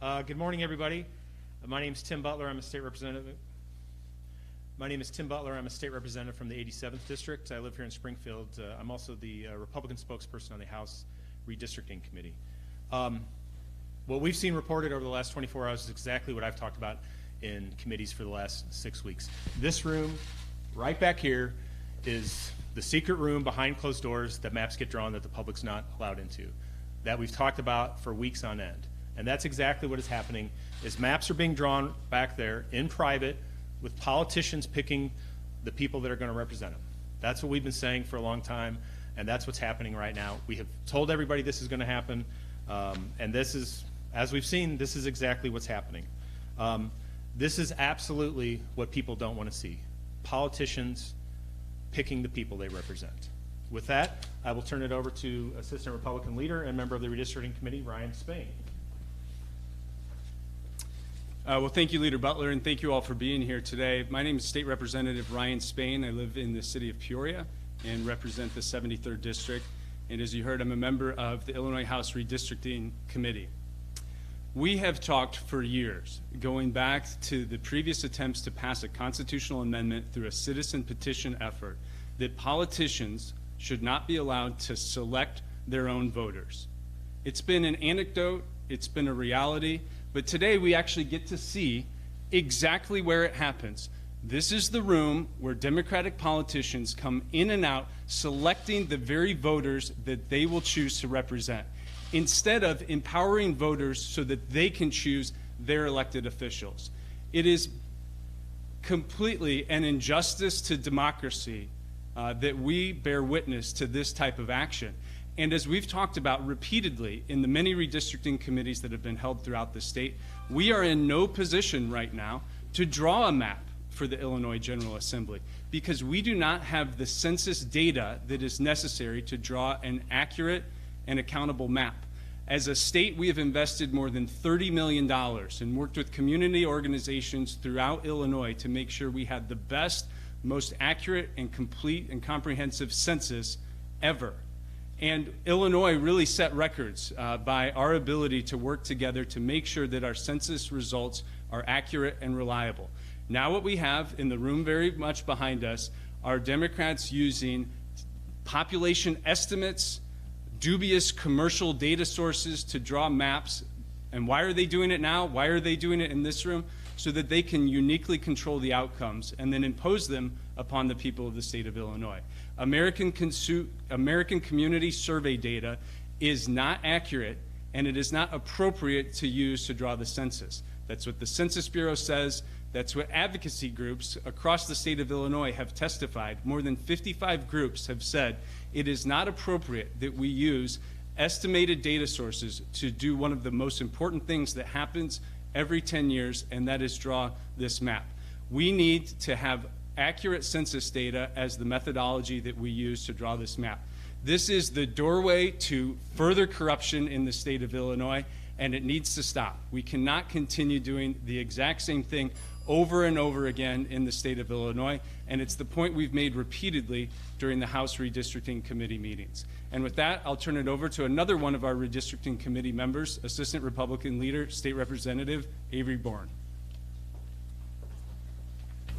Good morning, everybody. My name is Tim Butler. I'm a state representative. My name is Tim Butler. I'm a state representative from the 87th District. I live here in Springfield. I'm also the Republican spokesperson on the House Redistricting Committee. What we've seen reported over the last 24 hours is exactly what I've talked about in committees for the last 6 weeks. This room, right back here, is the secret room behind closed doors that maps get drawn that the public's not allowed into, that we've talked about for weeks on end. And that's exactly what is happening, is maps are being drawn back there in private with politicians picking the people that are going to represent them. That's what we've been saying for a long time, and that's what's happening right now. We have told everybody this is going to happen, and this is, as we've seen, this is exactly what's happening. This is absolutely what people don't want to see. Politicians picking the people they represent. With that, I will turn it over to Assistant Republican Leader and member of the Redistricting Committee, Ryan Spain. Well, thank you, Leader Butler, and thank you all for being here today. My name is State Representative Ryan Spain. I live in the city of Peoria and represent the 73rd District. And as you heard, I'm a member of the Illinois House Redistricting Committee. We have talked for years, going back to the previous attempts to pass a constitutional amendment through a citizen petition effort, that politicians should not be allowed to select their own voters. It's been an anecdote, it's been a reality, but today we actually get to see exactly where it happens. This is the room where Democratic politicians come in and out, selecting the very voters that they will choose to represent, instead of empowering voters so that they can choose their elected officials. It is completely an injustice to democracy that we bear witness to this type of action. And as we've talked about repeatedly in the many redistricting committees that have been held throughout the state, we are in no position right now to draw a map for the Illinois General Assembly because we do not have the census data that is necessary to draw an accurate and accountable map. As a state, we have invested more than $30 million and worked with community organizations throughout Illinois to make sure we had the best, most accurate and complete and comprehensive census ever. And Illinois really set records by our ability to work together to make sure that our census results are accurate and reliable. Now what we have in the room very much behind us are Democrats using population estimates, dubious commercial data sources to draw maps. And why are they doing it now? Why are they doing it in this room? So that they can uniquely control the outcomes and then impose them upon the people of the state of Illinois. American Community Survey data is not accurate, and it is not appropriate to use to draw the census. That's what the Census Bureau says. That's what advocacy groups across the state of Illinois have testified. More than 55 groups have said it is not appropriate that we use estimated data sources to do one of the most important things that happens every 10 years, and that is draw this map. We need to have accurate census data as the methodology that we use to draw this map. This is the doorway to further corruption in the state of Illinois, and it needs to stop. We cannot continue doing the exact same thing over and over again in the state of Illinois, and it's the point we've made repeatedly during the House Redistricting Committee meetings. And with that, I'll turn it over to another one of our Redistricting Committee members, Assistant Republican Leader, State Representative Avery Bourne.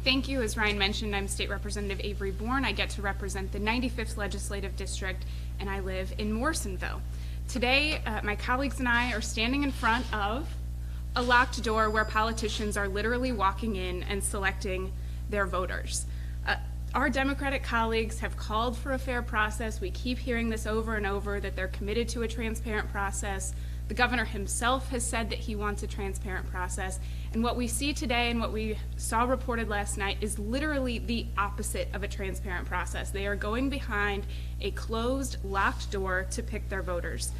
Thank you. As Ryan mentioned, I'm State Representative Avery Bourne. I get to represent the 95th Legislative District, and I live in Morrisonville. Today, my colleagues and I are standing in front of a locked door where politicians are literally walking in and selecting their voters. Our Democratic colleagues have called for a fair process. We keep hearing this over and over, that they're committed to a transparent process. The governor himself has said that he wants a transparent process. And what we see today and what we saw reported last night is literally the opposite of a transparent process. They are going behind a closed, locked door to pick their voters.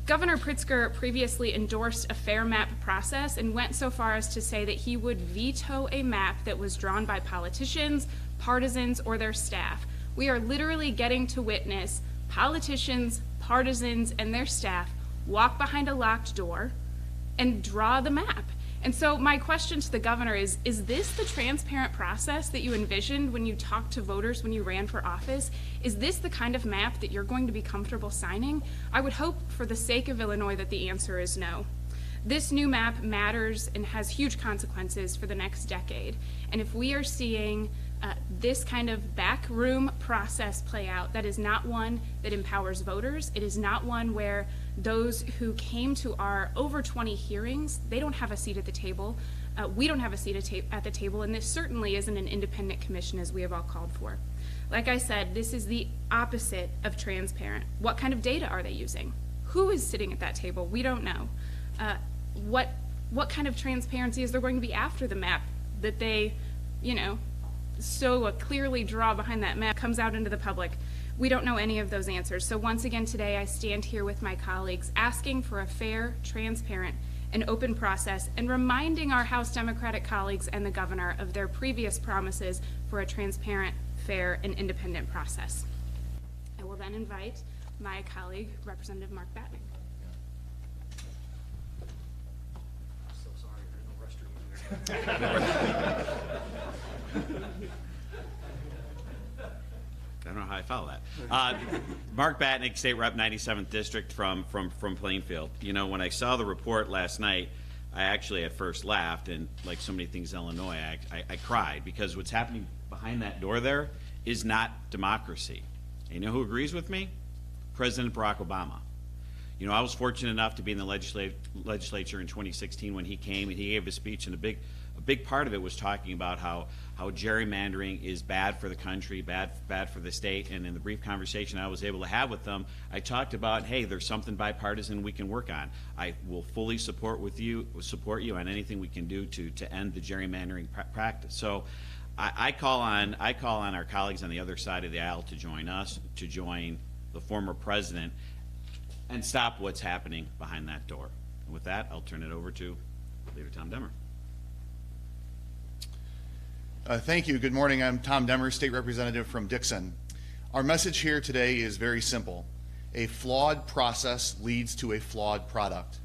Governor Pritzker previously endorsed a fair map process and went so far as to say that he would veto a map that was drawn by politicians, partisans, or their staff. We are literally getting to witness politicians, partisans, and their staff walk behind a locked door and draw the map. And so my question to the governor is this the transparent process that you envisioned when you talked to voters when you ran for office? Is this the kind of map that you're going to be comfortable signing? I would hope for the sake of Illinois that the answer is no. This new map matters and has huge consequences for the next decade. And if we are seeing this kind of backroom process play out, that is not one that empowers voters. It is not one where those who came to our over 20 hearings, they don't have a seat at the table. We don't have a seat at the table, and this certainly isn't an independent commission as we have all called for. Like I said, this is the opposite of transparent. What kind of data are they using? Who is sitting at that table? We don't know. What kind of transparency is there going to be after the map that they, so clearly draw behind that map comes out into the public? We don't know any of those answers. So once again today, I stand here with my colleagues asking for a fair, transparent, and open process, and reminding our House Democratic colleagues and the governor of their previous promises for a transparent, fair, and independent process. I will then invite my colleague, Representative Mark Batnick. So sorry, there's no restroom here. I don't know how I follow that. Mark Batnick, State Rep 97th District from Plainfield. When I saw the report last night, I actually at first laughed, and like so many things in Illinois, I cried, because what's happening behind that door there is not democracy. And you know who agrees with me? President Barack Obama. I was fortunate enough to be in the legislature in 2016 when he came, and he gave a speech, and a big part of it was talking about how gerrymandering is bad for the country, bad for the state. And in the brief conversation I was able to have with them, I talked about, hey, there's something bipartisan we can work on. I will fully support you on anything we can do to end the gerrymandering practice. So I call on our colleagues on the other side of the aisle to join us, to join the former president, and stop what's happening behind that door. And with that, I'll turn it over to Leader Tom Demmer. Thank you. Good morning. I'm Tom Demmer, State Representative from Dixon. Our message here today is very simple. A flawed process leads to a flawed product.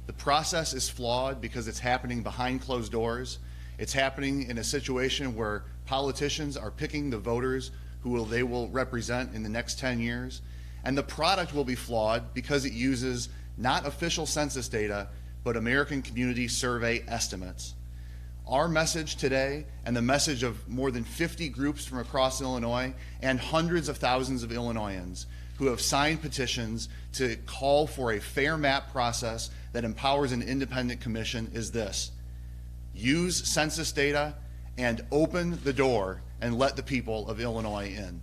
The process is flawed because it's happening behind closed doors. It's happening in a situation where politicians are picking the voters who they will represent in the next 10 years. And the product will be flawed because it uses not official census data, but American Community Survey estimates. Our message today, and the message of more than 50 groups from across Illinois and hundreds of thousands of Illinoisans who have signed petitions to call for a fair map process that empowers an independent commission, is this: use census data and open the door and let the people of Illinois in.